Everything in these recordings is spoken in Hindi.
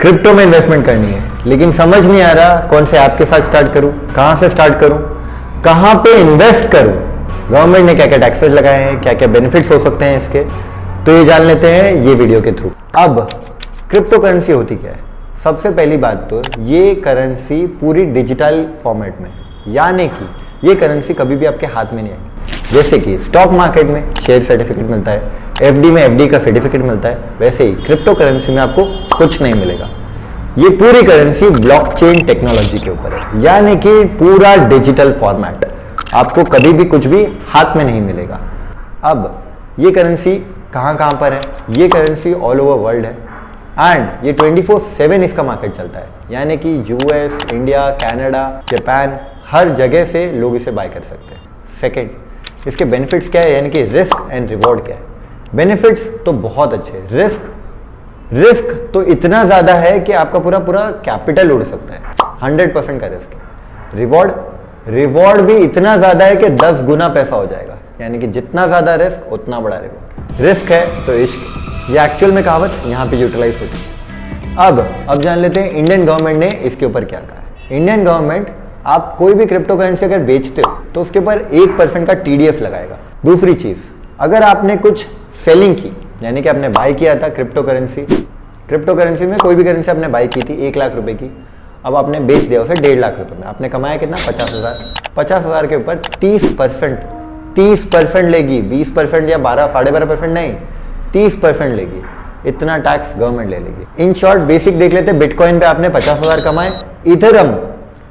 क्रिप्टो में इन्वेस्टमेंट करनी है लेकिन समझ नहीं आ रहा कौन से ऐप के साथ स्टार्ट करूं, कहां से स्टार्ट करूं, कहां पे इन्वेस्ट करूं, गवर्नमेंट ने क्या क्या टैक्सेस लगाए हैं, क्या क्या बेनिफिट्स हो सकते हैं इसके, तो ये जान लेते हैं ये वीडियो के थ्रू। अब क्रिप्टो करेंसी होती क्या है? सबसे पहली बात तो ये करेंसी पूरी डिजिटल फॉर्मेट में है, यानी कि ये करेंसी कभी भी आपके हाथ में नहीं आएगी। जैसे कि स्टॉक मार्केट में शेयर सर्टिफिकेट मिलता है, एफडी में एफडी का सर्टिफिकेट मिलता है, वैसे ही क्रिप्टो करेंसी में आपको कुछ नहीं मिलेगा। ये पूरी करेंसी ब्लॉकचेन टेक्नोलॉजी के ऊपर है, यानी कि पूरा डिजिटल फॉर्मेट, आपको कभी भी कुछ भी हाथ में नहीं मिलेगा। अब ये करेंसी कहां कहां पर है? ये करेंसी ऑल ओवर वर्ल्ड है एंड ये 24/7 इसका मार्केट चलता है, यानी कि यूएस, इंडिया, कनाडा, जापान, हर जगह से लोग इसे बाय कर सकते हैं। सेकेंड, इसके बेनिफिट्स क्या है, यानी कि रिस्क एंड रिवॉर्ड क्या है? बेनिफिट्स तो बहुत अच्छे हैं, रिस्क तो इतना ज्यादा है कि आपका पूरा कैपिटल उड़ सकता है, 100% का रिस्क है। रिवॉर्ड भी इतना ज्यादा है कि 10 गुना पैसा हो जाएगा, यानी कि जितना ज्यादा रिस्क उतना बड़ा रिवॉर्ड। रिस्क है तो इश्क, ये एक्चुअल में कहावत यहाँ पे यूटिलाइज होती है। अब जान लेते हैं इंडियन गवर्नमेंट ने इसके ऊपर क्या कहा है। इंडियन गवर्नमेंट, आप कोई भी क्रिप्टो करेंसी अगर बेचते हो तो उसके ऊपर 1% का TDS लगाएगा। दूसरी चीज, अगर आपने कुछ सेलिंग की, यानी कि आपने बाय किया था क्रिप्टो करेंसी में कोई भी करेंसी आपने बाय की थी 1 लाख रुपए की, अब आपने बेच दिया उसे 1.5 लाख रुपए में, आपने कमाया कितना? 50,000 के ऊपर 30% लेगी, 20% या 12-12.5% नहीं, 30% लेगी। इतना टैक्स गवर्नमेंट ले लेगी। इन शॉर्ट बेसिक देख लेते, बिटकॉइन पे आपने 50,000 कमाए, इथेरियम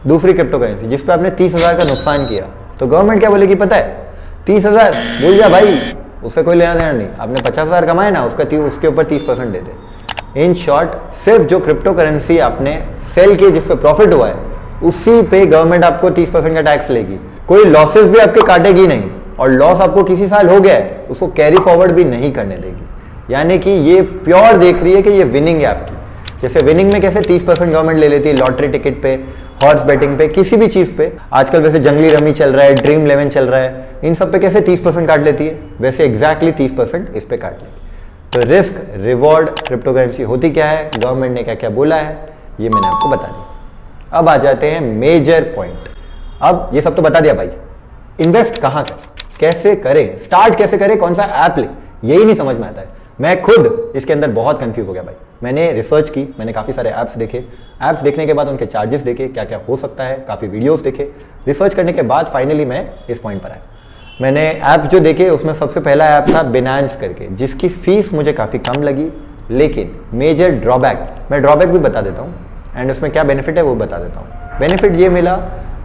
दूसरी क्रिप्टो करेंसी जिस पे आपने 30,000 का नुकसान किया, तो गवर्नमेंट क्या बोलेगी पता है? 30,000 बोल दिया भाई, उससे कोई लेना देना नहीं, आपने 50,000 कमाए ना, उसके ऊपर 30% दे दे। इन शॉर्ट, सिर्फ जो क्रिप्टो करेंसी आपने सेल की जिस पे प्रॉफिट हुआ है उसी पे गवर्नमेंट आपको 30% का टैक्स लेगी। कोई लॉसेस भी आपके काटेगी नहीं, और लॉस आपको किसी साल हो गया है उसको कैरी फॉरवर्ड भी नहीं करने देगी। यानी कि ये प्योर देख रही है कि ये विनिंग है आपकी। जैसे विनिंग में कैसे 30% गवर्नमेंट ले लेती है लॉटरी टिकट पे, हॉर्स बैटिंग पे, किसी भी चीज पे, आजकल वैसे जंगली रमी चल रहा है, ड्रीम 11 चल रहा है, इन सब पे कैसे 30% काट लेती है, वैसे एग्जैक्टली 30% इस पे काट लेगी। तो रिस्क रिवॉर्ड क्रिप्टो करेंसी होती क्या है, गवर्नमेंट ने क्या क्या बोला है, ये मैंने आपको बता दिया। अब आ जाते हैं मेजर पॉइंट। अब ये सब तो बता दिया भाई, इन्वेस्ट कहाँ करें, कैसे करें, स्टार्ट कैसे करें, कौन सा ऐप ले, यही नहीं समझ में आता है। मैं खुद इसके अंदर बहुत कंफ्यूज हो गया भाई। मैंने रिसर्च की, मैंने काफ़ी सारे ऐप्स देखे, ऐप्स देखने के बाद उनके चार्जेस देखे, क्या क्या हो सकता है, काफ़ी वीडियोस देखे, रिसर्च करने के बाद फाइनली मैं इस पॉइंट पर आया। मैंने ऐप्स जो देखे उसमें सबसे पहला ऐप था बिनांस करके, जिसकी फीस मुझे काफ़ी कम लगी, लेकिन मेजर ड्रॉबैक, मैं ड्रॉबैक भी बता देता हूँ एंड उसमें क्या बेनिफिट है वो बता देता हूँ। बेनिफिट ये मिला,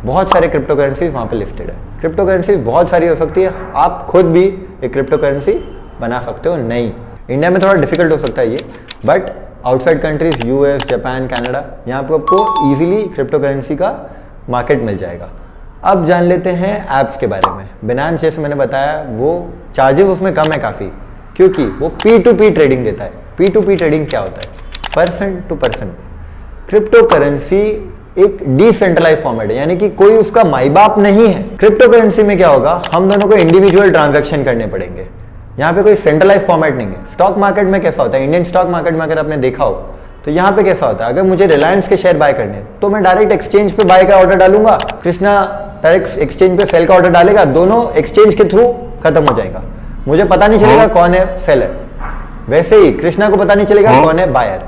बहुत सारे क्रिप्टो करेंसीज वहाँ पे लिस्टेड है। क्रिप्टो करेंसीज बहुत सारी हो सकती है, आप खुद भी एक क्रिप्टो करेंसी बना सकते हो। नहीं, इंडिया में थोड़ा डिफिकल्ट हो सकता है ये, but outside countries, US, Japan, Canada, यहाँ पे आपको इजीली क्रिप्टो करेंसी का मार्केट मिल जाएगा। अब जान लेते हैं ऐप्स के बारे में। बिनांस जैसे मैंने बताया, वो चार्जेस उसमें कम है काफ़ी, क्योंकि वो P2P ट्रेडिंग देता है। P2P ट्रेडिंग क्या होता है? Person to person. Cryptocurrency एक डिसेंट्रलाइज फॉर्मेट है, यानी कि कोई उसका माई बाप नहीं है। क्रिप्टो करेंसी में क्या होगा, हम दोनों को इंडिविजुअल ट्रांजैक्शन करने पड़ेंगे, यहाँ पे कोई सेंट्रलाइज फॉर्मेट नहीं है। स्टॉक मार्केट में कैसा होता है, इंडियन स्टॉक मार्केट में अगर आपने देखा हो तो यहाँ पे कैसा होता है, अगर मुझे रिलायंस के शेयर बाय करने तो मैं डायरेक्ट एक्सचेंज पे बाय का ऑर्डर डालूंगा, कृष्णा डायरेक्ट एक्सचेंज पे सेल का ऑर्डर डालेगा, दोनों एक्सचेंज के थ्रू खत्म हो जाएगा, मुझे पता नहीं चलेगा कौन है सेलर। वैसे ही कृष्णा को पता नहीं चलेगा कौन है बायर।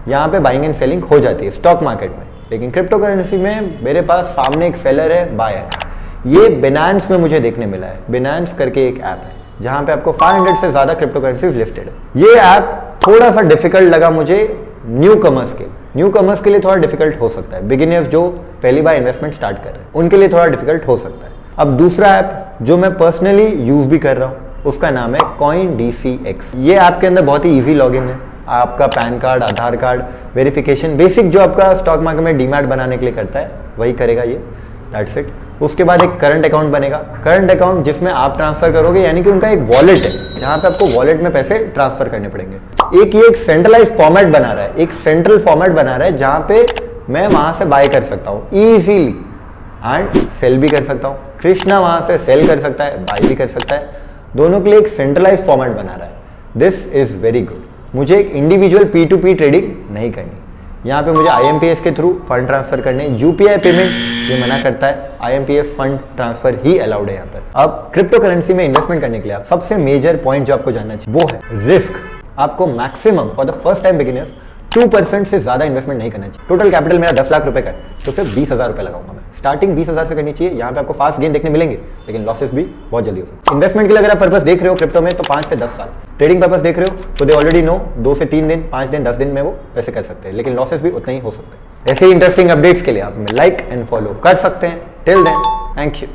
यहाँ पे बाइंग एंड सेलिंग हो जाती है स्टॉक मार्केट में, लेकिन क्रिप्टो करेंसी में मेरे पास सामने एक सेलर है, बायर। ये बिनांस में मुझे देखने मिला है। बिनांस करके एक ऐप है जहां पे आपको 500 से ज्यादा क्रिप्टो करेंसीज लिस्टेड है। ये ऐप थोड़ा सा डिफिकल्ट लगा मुझे न्यू कमर्स के लिए थोड़ा डिफिकल्ट हो सकता है। बिगिनर्स जो पहली बार इन्वेस्टमेंट स्टार्ट कर रहे हैं उनके लिए थोड़ा डिफिकल्ट हो सकता है। अब दूसरा ऐप जो मैं पर्सनली यूज भी कर रहा हूं उसका नाम है CoinDCX। ये ऐप के अंदर बहुत ही ईजी लॉगिन है, आपका पैन कार्ड, आधार कार्ड, वेरिफिकेशन, बेसिक जो आपका स्टॉक मार्केट में डीमैट बनाने के लिए करता है वही करेगा ये, दैट्स इट। उसके बाद एक करंट अकाउंट बनेगा, करंट अकाउंट जिसमें आप ट्रांसफर करोगे, यानी कि उनका एक वॉलेट है जहां पे आपको वॉलेट में पैसे ट्रांसफर करने पड़ेंगे। एक सेंट्रलाइज फॉर्मेट बना रहा है, एक सेंट्रल फॉर्मेट बना रहा है जहां पे मैं वहां से बाय कर सकता हूं इजीली एंड सेल भी कर सकता हूं। कृष्णा वहां से सेल कर सकता है, बाय भी कर सकता है, दोनों के लिए एक सेंट्रलाइज फॉर्मेट बना रहा है। This is very good. मुझे एक इंडिविजुअल P2P ट्रेडिंग नहीं करनी। यहाँ पे मुझे IMPS के थ्रू फंड ट्रांसफर करने, UPI पेमेंट ये मना करता है, IMPS फंड ट्रांसफर ही अलाउड है यहाँ पर। अब क्रिप्टो करेंसी में इन्वेस्टमेंट करने के लिए आप सबसे मेजर पॉइंट जो आपको जानना चाहिए वो है रिस्क। आपको maximum for the first time beginners 2% से ज्यादा इन्वेस्टमेंट नहीं करना चाहिए। टोटल कैपिटल मेरा 10 लाख रुपए का है, तो सिर्फ 20,000 रुपए लगाऊंगा मैं। स्टार्टिंग 20,000 से करनी चाहिए। यहाँ पे आपको फास्ट गेन देखने मिलेंगे, लेकिन लॉसेस भी बहुत जल्दी हो सकते हैं। इन्वेस्टमेंट के लिए अगर आप पर्पस देख रहे हो क्रिप्टो में, तो 5 से 10 साल। ट्रेडिंग पर्पस देख रहे हो, सो दे ऑलरेडी नो 2 से 3 दिन, 5 दिन, 10 दिन में वो पैसे कर सकते हैं, लेकिन लॉसेस भी उतना ही हो सकते हैं। ऐसे ही इंटरेस्टिंग अपडेट्स के लिए आप लाइक एंड फॉलो कर सकते हैं। Till then, thank you.